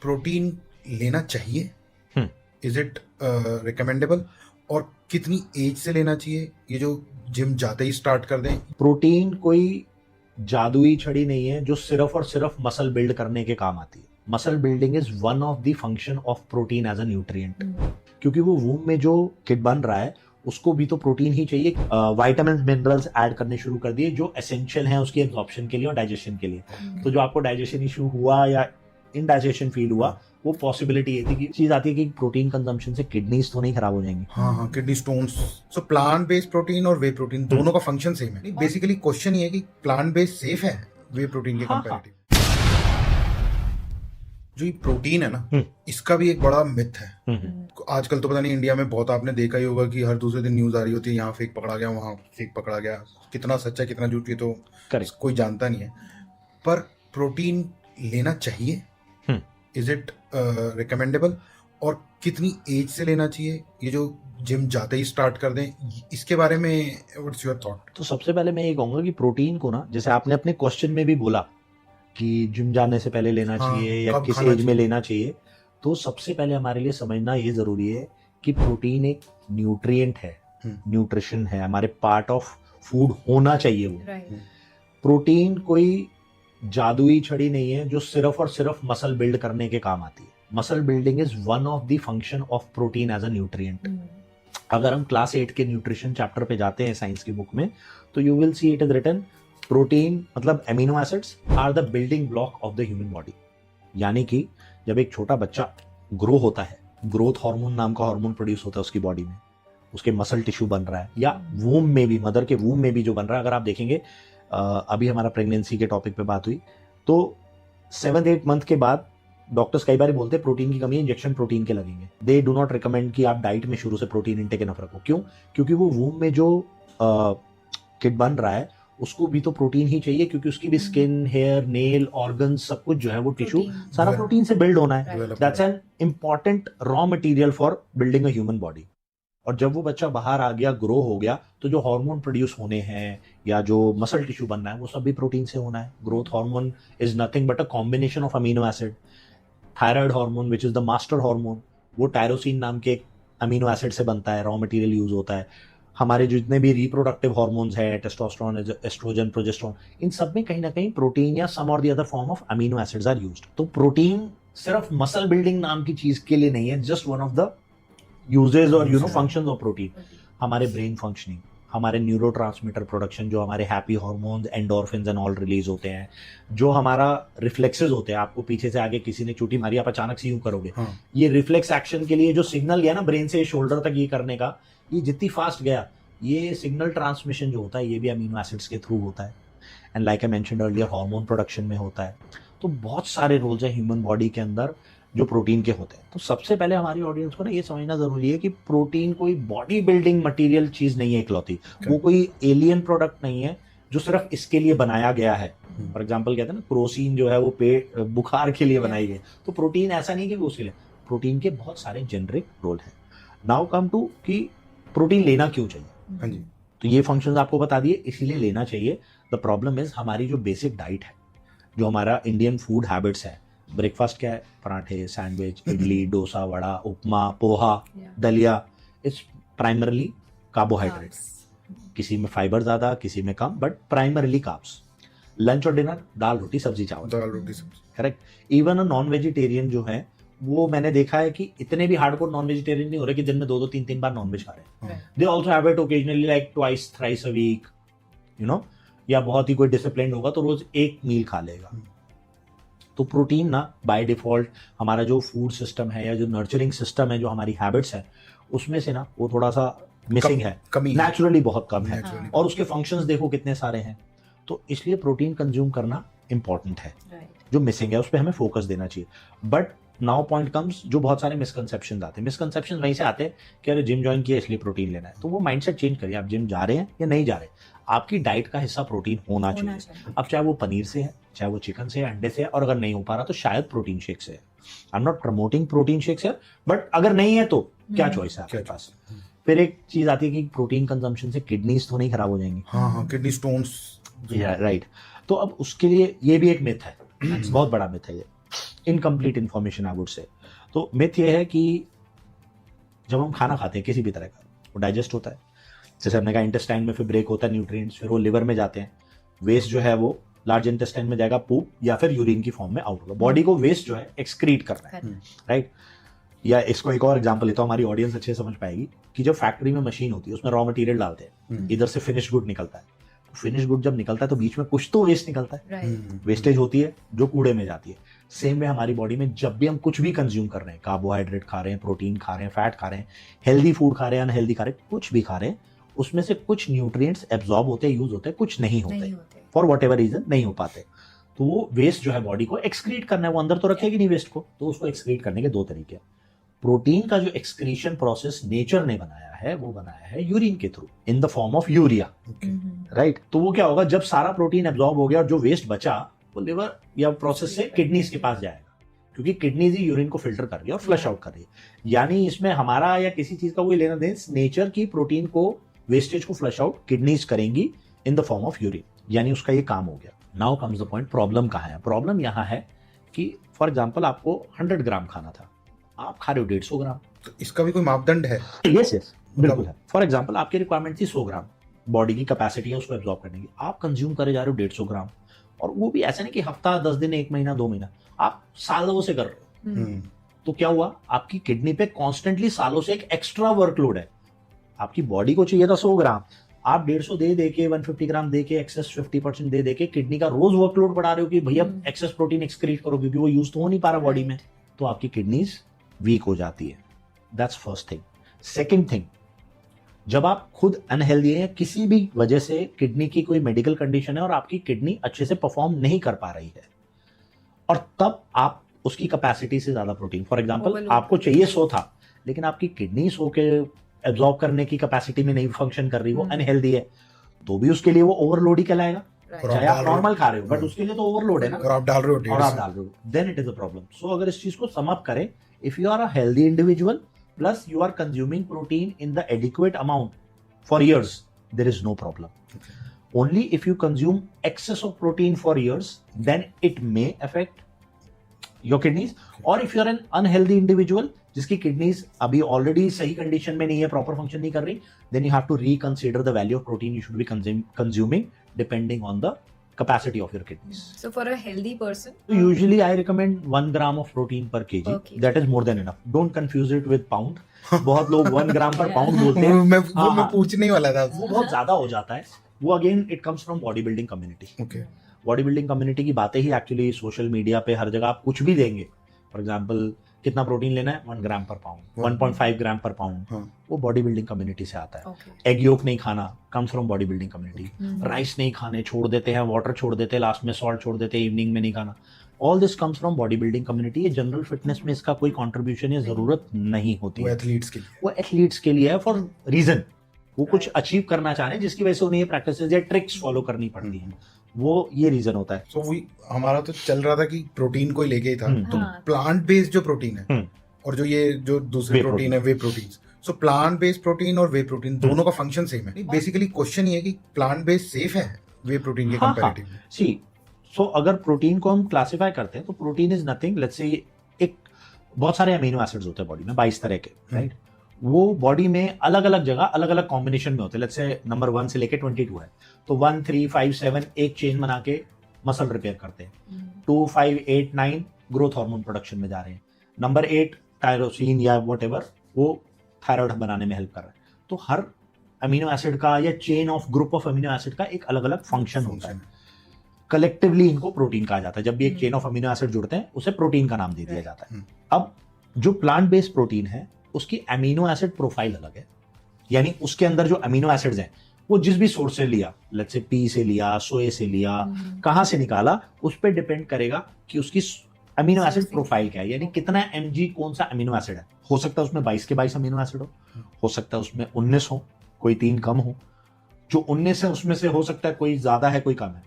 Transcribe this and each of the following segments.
Protein लेना चाहिए? Is it recommendable? और कितनी एज से लेना चाहिए? ये जो जिम जाते ही स्टार्ट कर दें? प्रोटीन कोई जादुई छड़ी नहीं है जो सिर्फ और सिर्फ मसल बिल्ड करने के काम आती है। Muscle building is one of the function of protein as a nutrient, क्योंकि वो वूम में जो किड बन रहा है उसको भी तो प्रोटीन ही चाहिए। विटामिन मिनरल्स ऐड करने शुरू कर दिए जो एसेंशियल हैं उसकी एब्जॉर्प्शन के लिए और डाइजेशन के लिए। तो जो आपको डाइजेशन इशू हुआ या इनडाइजेशन फील हुआ, वो पॉसिबिलिटी ये थी कि चीज आती है कि प्रोटीन कंजम्पशन से किडनीज तो नहीं खराब हो जाएंगी। हाँ, किडनी स्टोन्स। सो प्लांट बेस्ड प्रोटीन और वे प्रोटीन दोनों का फंक्शन सेम है। बेसिकली क्वेश्चन ये है कि प्लांट बेस्ड सेफ है वे प्रोटीन के कंपैरेटिव? जो ये प्रोटीन है ना, इसका भी एक बड़ा मिथ है। आजकल तो पता नहीं, इंडिया में बहुत आपने देखा ही होगा कि हर दूसरे दिन न्यूज आ रही होती है, यहाँ फेक पकड़ा गया, वहाँ फेक पकड़ा गया। कितना सच्चा कितना झूठ ये तो कोई जानता नहीं है। पर प्रोटीन लेना चाहिए? Is it recommendable? और कितनी एज से लेना चाहिए? ये जो जिम जाते ही स्टार्ट कर दें, इसके बारे में व्हाट्स योर थॉट? तो सबसे पहले मैं ये कहूंगा कि प्रोटीन को ना, जैसे आपने अपने क्वेश्चन में भी बोला कि जिम जाने से पहले लेना चाहिए या किस एज में लेना चाहिए, तो सबसे पहले हमारे लिए समझना ये जरूरी है कि प्रोटीन एक न्यूट्रिएंट है, न्यूट्रिशन है, हमारे पार्ट ऑफ फूड होना चाहिए वो। प्रोटीन कोई जादुई छड़ी नहीं है जो सिर्फ और सिर्फ मसल बिल्ड करने के काम आती है। Muscle building is one of the function of protein as a nutrient. अगर हम क्लास 8 के न्यूट्रिशन चैप्टर पे जाते हैं साइंस की बुक में, तो you will see it is written protein मतलब amino acids are the building block of the human body. यानी कि जब एक छोटा बच्चा ग्रो होता है, ग्रोथ हार्मोन नाम का हार्मोन प्रोड्यूस होता है उसकी बॉडी में, उसके मसल टिश्यू बन रहा है, या वूम में भी, मदर के वूम में भी जो बन रहा है। अगर आप देखेंगे, अभी हमारा प्रेगनेंसी के टॉपिक पे बात हुई, तो 7-8 मंथ के बाद डॉक्टर्स कई बार बोलते हैं प्रोटीन की कमी है, इंजेक्शन प्रोटीन के लगेंगे। दे डू नॉट रिकमेंड कि आप डाइट में शुरू से प्रोटीन इंटेक इनफ रखो। क्यों? क्योंकि वो वूम में जो किड बन रहा है उसको भी तो प्रोटीन ही चाहिए, क्योंकि उसकी भी स्किन, हेयर, नेल, ऑर्गन, सब कुछ जो है वो टिश्यू सारा प्रोटीन से बिल्ड होना है। That's an important raw material for building a human body. और जब वो बच्चा बाहर आ गया, ग्रो हो गया, तो जो हार्मोन प्रोड्यूस होने हैं या जो मसल टिश्यू बनना है वो सब भी प्रोटीन से होना है। Growth hormone is nothing but a combination of amino acid. Thyroid hormone which is the master hormone, वो टायरोसिन नाम के अमीनो एसिड से बनता है, रॉ मटेरियल यूज होता है। हमारे जितने भी रिप्रोडक्टिव हार्मोन्स है, टेस्टोस्टेरोन, एस्ट्रोजन, प्रोजेस्टेरोन, इन सब में कहीं ना कहीं प्रोटीन या some or the other form of amino acids are used. तो प्रोटीन सिर्फ मसल बिल्डिंग नाम की चीज के लिए नहीं है, just one of the uses और फंक्शंस ऑफ प्रोटीन। हमारे ब्रेन फंक्शनिंग, हमारे न्यूरोट्रांसमीटर प्रोडक्शन, जो हमारे happy hormones, endorphins and all release होते हैं, जो हमारा रिफ्लेक्सेस होते हैं, आपको पीछे से आगे किसी ने चूटी मारी, आप अचानक से यूं करोगे, ये रिफ्लेक्स एक्शन के लिए जो सिग्नल गया ना ब्रेन से शोल्डर तक ये करने का, ये जितनी फास्ट गया, ये सिग्नल ट्रांसमिशन जो होता है ये भी अमीनो एसिड्स के थ्रू होता है। And like I mentioned earlier, hormone production में होता है। तो बहुत सारे रोल्स हैं ह्यूमन बॉडी के अंदर जो प्रोटीन के होते हैं। तो सबसे पहले हमारी ऑडियंस को ना ये समझना जरूरी है कि प्रोटीन कोई बॉडी बिल्डिंग मटेरियल चीज नहीं है इकलौती। वो कोई एलियन प्रोडक्ट नहीं है जो सिर्फ इसके लिए बनाया गया है। फॉर एग्जांपल कहते हैं ना, क्रोसिन जो है वो पेट बुखार के लिए बनाई गई। तो प्रोटीन ऐसा नहीं कि वो उसके लिए, प्रोटीन के बहुत सारे जेनरिक रोल है। नाउ कम टू कि प्रोटीन लेना क्यों चाहिए। तो ये फंक्शंस आपको बता दिए, इसीलिए लेना चाहिए। द प्रॉब्लम इज हमारी जो बेसिक डाइट है, जो हमारा इंडियन फूड हैबिट्स है, ब्रेकफास्ट क्या है? पराठे, सैंडविच, इडली, डोसा, वड़ा, उपमा, पोहा, दलिया, इट्स प्राइमरली कार्बोहाइड्रेट। किसी में फाइबर ज्यादा, किसी में कम, बट प्राइमरली कार्ब्स। लंच और डिनर दाल रोटी सब्जी चावल, correct. Even a non vegetarian जो है, वो मैंने देखा है कि इतने भी हार्डकोर नॉन वेजिटेरियन नहीं हो रहे कि दिन में 2-2, 3-3 बार नॉनवेज खा रहे हैं। They also have it occasionally, like twice thrice a week, या बहुत ही कोई डिसिप्लिन होगा तो रोज एक मील खा लेगा। तो प्रोटीन ना बाय डिफॉल्ट हमारा जो फूड सिस्टम है या जो नर्चरिंग सिस्टम है, जो हमारी हैबिट्स है, उसमें से ना वो थोड़ा सा मिसिंग है, नेचुरली बहुत कम है। और उसके फंक्शंस देखो कितने सारे हैं। तो इसलिए प्रोटीन कंज्यूम करना इंपॉर्टेंट है। जो मिसिंग है उस पर हमें फोकस देना चाहिए। बट नाउ पॉइंट कम्स, जो बहुत सारे मिसकंसेप्शन आते हैं। मिसकंसेप्शन वहीं से आते हैं कि अरे जिम ज्वाइन किया इसलिए प्रोटीन लेना है। तो वो माइंडसेट चेंज करिए, आप जिम जा रहे हैं या नहीं जा रहे, आपकी डाइट का हिस्सा प्रोटीन होना चाहिए। अब चाहे वो पनीर से है, चाहे वो चिकन से है, अंडे से है, और अगर नहीं हो पा रहा तो शायद प्रोटीन शेक से है। आई am not promoting protein shakes है, बट अगर नहीं है तो क्या चॉइस है आपके पास। फिर एक चीज आती है कि प्रोटीन कंजम्पशन से किडनीज तो नहीं खराब हो जाएंगी। Kidney stones, right. तो अब उसके लिए ये भी एक मिथ है, बहुत बड़ा मिथ है ये। Incomplete information I would say. तो मिथ ये है कि जब हम खाना खाते हैं किसी भी तरह का, वो डाइजेस्ट होता है, जैसे हमने कहा इंटेस्टाइन में फिर ब्रेक होता है न्यूट्रिएंट्स, फिर वो लिवर में जाते हैं, वेस्ट जो है वो लार्ज इंटेस्टाइन में जाएगा पूप या फिर यूरिन की फॉर्म में आउट होगा। बॉडी को वेस्ट जो है एक्सक्रीट करना है, राइट। या इसको एक और एग्जांपल लेता हूँ, हमारी ऑडियंस अच्छे से समझ पाएगी कि जब फैक्ट्री में मशीन होती है उसमें रॉ मटेरियल डालते हैं, इधर से फिनिश गुड निकलता है, फिनिश गुड जब निकलता है तो बीच में कुछ तो वेस्ट निकलता है, वेस्टेज होती है जो कूड़े में जाती है। सेम वे हमारी बॉडी में जब भी हम कुछ भी कंज्यूम कर रहे हैं, कार्बोहाइड्रेट खा रहे हैं, प्रोटीन खा रहे हैं, फैट खा रहे हैं, हेल्दी फूड खा रहे हैं, अनहेल्दी खा रहे हैं, कुछ भी खा रहे हैं, उसमें से कुछ न्यूट्रिएंट्स एब्जॉर्ब होते हैं, यूज होते हैं, कुछ नहीं होते, फॉर वट एवर रीजन नहीं हो पाते। तो वो वेस्ट जो है बॉडी को एक्सक्रीट करना है, वो अंदर तो रखेगी नहीं वेस्ट को, तो उसको एक्सक्रीट करने के दो तरीके हैं। प्रोटीन का जो एक्सक्रीशन प्रोसेस नेचर ने बनाया है वो बनाया है यूरिन के through in the form of urea, right. तो वो क्या होगा, जब सारा प्रोटीन एब्जॉर्ब हो गया और जो वेस्ट बचा वो लिवर या प्रोसेस से किडनीज के पास जाएगा, क्योंकि किडनीज ही यूरिन को फिल्टर कर रही है और फ्लश आउट कर रही है। यानी इसमें हमारा या किसी चीज का कोई लेना देन, नेचर की प्रोटीन को वेस्टेज को फ्लश आउट किडनीज करेंगी in the form of urine, यानी उसका ये काम हो गया। Now comes the point, problem कहाँ है? प्रॉब्लम यहाँ है कि फॉर एग्जाम्पल आपको 100 ग्राम खाना था, आप खा रहे हो 150 ग्राम, तो इसका भी कोई मापदंड है? यस यस बिल्कुल है। फॉर एग्जाम्पल आपकी रिक्वायरमेंट थी 100 ग्राम, बॉडी की कैपेसिटी है उसको एब्जॉर्ब करने की, आप कंज्यूम करे जा रहे हो 150 ग्राम, और वो भी ऐसा नहीं कि हफ्ता 10 दिन 1 महीना 2 महीना, आप सालों से कर रहे हो। तो क्या हुआ, आपकी किडनी पे कॉन्स्टेंटली सालों से एक एक्स्ट्रा वर्कलोड है। आपकी बॉडी को चाहिए था 100 ग्राम, आप 150 दे के 150 ग्राम दे के एक्सेस 50% दे के किडनी का रोज वर्कलोड बढ़ा रहे हो कि भैया एक्सेस प्रोटीन एक्सक्रीट करो, क्योंकि वो यूज तो हो नहीं पा रहा बॉडी में, तो आपकी किडनीज वीक हो जाती है। That's first thing. Second thing, जब आप खुद अनहेल्दी है, किसी भी वजह से किडनी की कोई मेडिकल कंडीशन है और आपकी किडनी अच्छे से परफॉर्म नहीं कर पा रही है, और तब आप उसकी कैपेसिटी से ज्यादा प्रोटीन, फॉर एग्जांपल आपको चाहिए 100 था, लेकिन आपकी किडनी 100 के एब्जॉर्ब करने की कैपेसिटी में नहीं फंक्शन कर रही, वो अनहेल्दी है, तो भी उसके लिए वो ओवरलोड ही कहलाएगा। चाहे आप नॉर्मल खा रहे हो बट उसके लिए तो ओवरलोड है ना, और आप डाल रहे हो, then it is a problem. So अगर इस चीज को सम अप करें, if you are a healthy individual plus you are consuming protein in the adequate amount for years, there is no problem. Only if you consume excess of protein for years, then it may affect your kidneys. और if you are an unhealthy individual जिसकी kidneys अभी already सही condition में नहीं है, proper function नहीं कर रही, then you have to reconsider the value of protein you should be consuming depending on the capacity of your kidneys. So for a healthy person, so usually I recommend 1 gram of protein per kg. That is more than enough. Don't confuse it with pound. बहुत लोग 1 ग्राम पर pound बोलते हैं, मैं पूछने वाला था, वो बहुत ज्यादा हो जाता है। वो again it comes from body building community. Okay, body building community की बातें ही एक्चुअली सोशल मीडिया पे हर जगह आप कुछ भी देंगे, फॉर एग्जांपल कितना प्रोटीन लेना है, 1 ग्राम पर पाउंड, 1.5 ग्राम पर पाउंड, वो बॉडी बिल्डिंग कम्युनिटी से आता है। एग योक नहीं खाना, comes from body building community. Rice नहीं खाने, छोड़ देते हैं, वाटर छोड़ देते हैं, लास्ट में सॉल्ट छोड़ देते हैं, इवनिंग में नहीं खाना, all this comes from body building community. ये जनरल फिटनेस में इसका कोई कंट्रीब्यूशन या जरूरत नहीं होती, वो एथलीट्स के लिए, वो एथलीट्स के लिए है फॉर रीजन, वो कुछ अचीव करना चाह रहे हैं जिसकी वजह से उन्हें ये प्रैक्टिसेस या ट्रिक्स फॉलो करनी पड़ती है, वो ये रीजन होता है। सो वही हमारा तो चल रहा था कि प्रोटीन को ही लेके ही था, तो प्लांट बेस्ड जो प्रोटीन है और जो ये जो दूसरे प्रोटीन है, वे प्रोटीन, सो प्लांट बेस्ड प्रोटीन और वे प्रोटीन दोनों का फंक्शन सेम है। बेसिकली क्वेश्चन ये है कि प्लांट बेस्ड सेफ है वे प्रोटीन के कंपैरेटिव में? सी सो अगर प्रोटीन को हम क्लासिफाई करते हैं तो protein is nothing, let's say एक बहुत सारे अमीनो एसिड्स होते हैं बॉडी में, 22 तरह के, राइट। वो बॉडी में अलग अलग जगह अलग अलग कॉम्बिनेशन में होते हैं। लेट्स से नंबर 1 से लेके 22 है, तो 1, 3, 5, 7 एक चेन बना के मसल रिपेयर करते हैं। 2, 5, 8, 9 ग्रोथ हार्मोन प्रोडक्शन में जा रहे हैं। नंबर 8 टायरोसिन या व्हाटएवर, वो थायराइड बनाने में हेल्प कर रहा है। तो हर अमीनो एसिड का या chain of group of amino acid का एक अलग अलग फंक्शन होता है। कलेक्टिवली इनको प्रोटीन कहा जाता है। जब भी एक चेन ऑफ अमीनो एसिड जुड़ते हैं उसे प्रोटीन का नाम दे दिया जाता है। अब जो प्लांट बेस्ड प्रोटीन है उसकी अमीनो एसिड प्रोफाइल अलग है, यानी उसके अंदर जो अमीनो एसिड्स हैं वो जिस भी सोर्स से लिया, लेट्स से पी से लिया, सोए से लिया, कहां से निकाला, उस पर डिपेंड करेगा कि उसकी अमीनो एसिड प्रोफाइल क्या है, यानी कितना एमजी कौन सा अमीनो एसिड है। हो सकता है उसमें 22 के 22 अमीनो एसिड हो सकता है उसमें 19 हो, कोई 3 कम हो। जो 19 है उसमें से हो सकता है कोई ज्यादा है कोई कम है।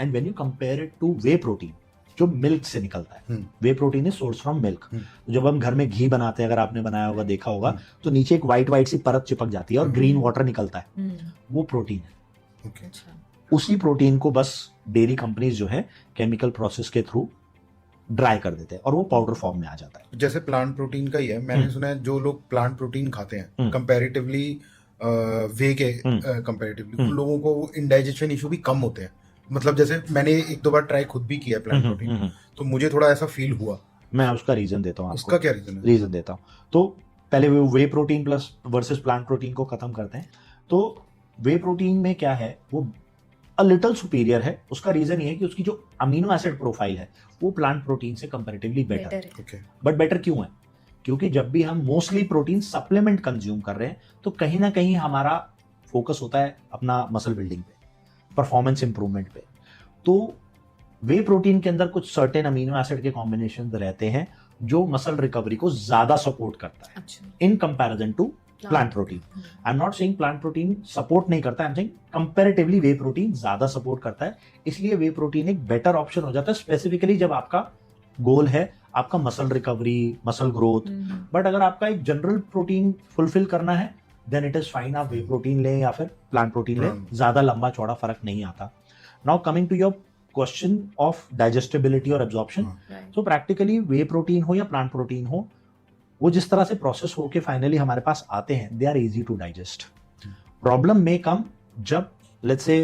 And when you compare it to whey protein जो मिल्क से निकलता है, whey protein is source from milk. जब हम घर में घी बनाते हैं, अगर आपने बनाया होगा, देखा होगा, तो नीचे एक व्हाइट सी परत चिपक जाती है और ग्रीन वाटर निकलता है, वो प्रोटीन है। उसी प्रोटीन को बस डेयरी कंपनीज जो है केमिकल प्रोसेस के थ्रू ड्राई कर देते हैं और वो पाउडर फॉर्म में आ जाता है। जैसे प्लांट प्रोटीन का ही है, मैंने सुना है जो लोग प्लांट प्रोटीन खाते हैं कंपैरेटिवली वे के कंपैरेटिवली उन लोगों को इंडाइजेशन इशू भी कम होते हैं। मतलब जैसे मैंने एक दो बार ट्राई खुद भी किया प्लांट प्रोटीन, तो मुझे थोड़ा ऐसा फील हुआ। मैं उसका रीजन देता हूँ। उसका क्या रीजन है? रीजन देता हूँ। तो पहले whey protein plus versus plant protein को खत्म करते हैं। तो वे प्रोटीन में क्या है, वो अ लिटिल सुपीरियर है। उसका रीजन ये है कि उसकी जो अमीनो एसिड प्रोफाइल है वो प्लांट प्रोटीन से कंपैरेटिवली बेटर है। Okay. बट बेटर क्यों है? क्योंकि जब भी हम मोस्टली प्रोटीन सप्लीमेंट कंज्यूम कर रहे हैं तो कहीं ना कहीं हमारा फोकस होता है अपना मसल बिल्डिंग पे, परफॉर्मेंस इंप्रूवमेंट पे। तो वे प्रोटीन के अंदर कुछ सर्टेन अमीनो एसिड के कॉम्बिनेशन रहते हैं जो मसल रिकवरी को ज्यादा सपोर्ट करता है in comparison to plant protein. I am not saying plant protein support नहीं करता, I am saying comparatively whey protein ज्यादा सपोर्ट करता है। इसलिए वे प्रोटीन एक बेटर ऑप्शन हो जाता है, स्पेसिफिकली जब आपका गोल है आपका muscle recovery, muscle growth. But अगर आपका एक जनरल प्रोटीन फुलफिल करना है देन इट इज फाइन, आप वे प्रोटीन लें या फिर प्लांट प्रोटीन लें, ज्यादा लंबा चौड़ा फर्क नहीं आता। Now coming to your question of digestibility और एब्जॉर्प्शन, तो प्रैक्टिकली वे प्रोटीन हो या प्लांट प्रोटीन हो, वो जिस तरह से प्रोसेस होके फाइनली हमारे पास आते हैं they are easy to digest. Problem में कम जब लेट्स से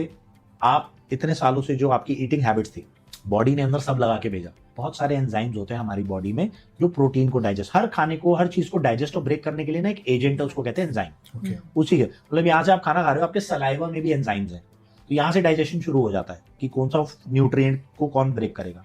आप इतने सालों से जो आपकी ईटिंग हैबिट्स थी, बॉडी ने अंदर सब लगा के भेजा। बहुत सारे एंजाइम्स होते हैं हमारी बॉडी में जो प्रोटीन को डाइजेस्ट, हर खाने को, हर चीज को डाइजेस्ट और ब्रेक करने के लिए ना एक एजेंट है, उसको कहते हैं एंजाइम। उसी के मतलब यहाँ से आप खाना खा रहे हो, आपके सलाइवा में भी एंजाइम्स हैं, तो यहाँ से डाइजेशन शुरू हो जाता है कि कौन सा न्यूट्रिएंट को कौन ब्रेक करेगा।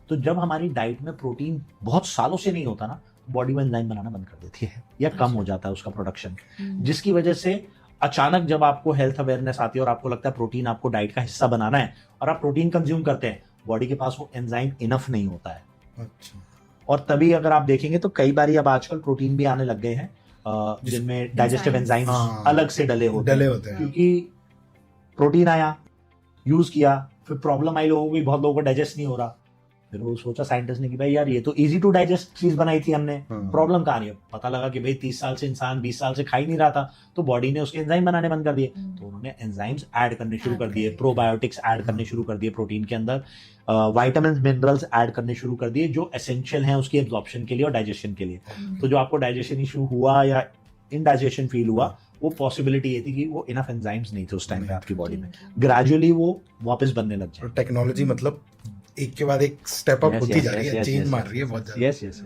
तो जब हमारी डाइट में प्रोटीन बहुत सालों से नहीं होता ना, बॉडी में एंजाइम बनाना बंद कर देती है या कम हो जाता है उसका प्रोडक्शन, जिसकी वजह से अचानक जब आपको हेल्थ अवेयरनेस आती है और आपको लगता है प्रोटीन आपको डाइट का हिस्सा बनाना है और आप प्रोटीन कंज्यूम करते हैं, बॉडी के पास वो एंजाइम इनफ नहीं होता है। अच्छा। और तभी अगर आप देखेंगे तो कई बार अब आजकल प्रोटीन भी आने लग गए हैं जिनमें डाइजेस्टिव एंजाइम्स अलग से डले होते हैं, क्योंकि प्रोटीन आया, यूज किया, फिर प्रॉब्लम आई, लोगों को बहुत लोगों को डाइजेस्ट नहीं हो रहा। फिर वो सोचा साइंटिस्ट ने कि भाई यार ये तो इजी टू डाइजेस्ट चीज बनाई थी हमने, प्रॉब्लम कहाँ रही है? पता लगा कि भाई 30 साल से इंसान 20 साल से खा ही नहीं रहा था, तो बॉडी ने उसके एंजाइम बनाने बंद कर दिए। तो उन्होंने एंजाइम्स ऐड करने शुरू कर दिए, प्रोबायोटिक्स ऐड करने शुरू कर दिए प्रोटीन के अंदर, विटामिन मिनरल्स ऐड करने शुरू कर दिए जो एसेंशियल हैं उसकी एब्जॉर्प्शन के लिए और डाइजेशन के लिए। तो जो आपको डाइजेशन इशू हुआ या इनडाइजेशन फील हुआ, वो पॉसिबिलिटी ये थी कि वो इनफ एंजाइम्स नहीं थे उस टाइम पे आपकी बॉडी में, ग्रेजुअली वो वापस बनने लग जाए। टेक्नोलॉजी मतलब एक के बाद एक स्टेप अप होती जा रही है, चेंज मार रही है बहुत ज्यादा। यस।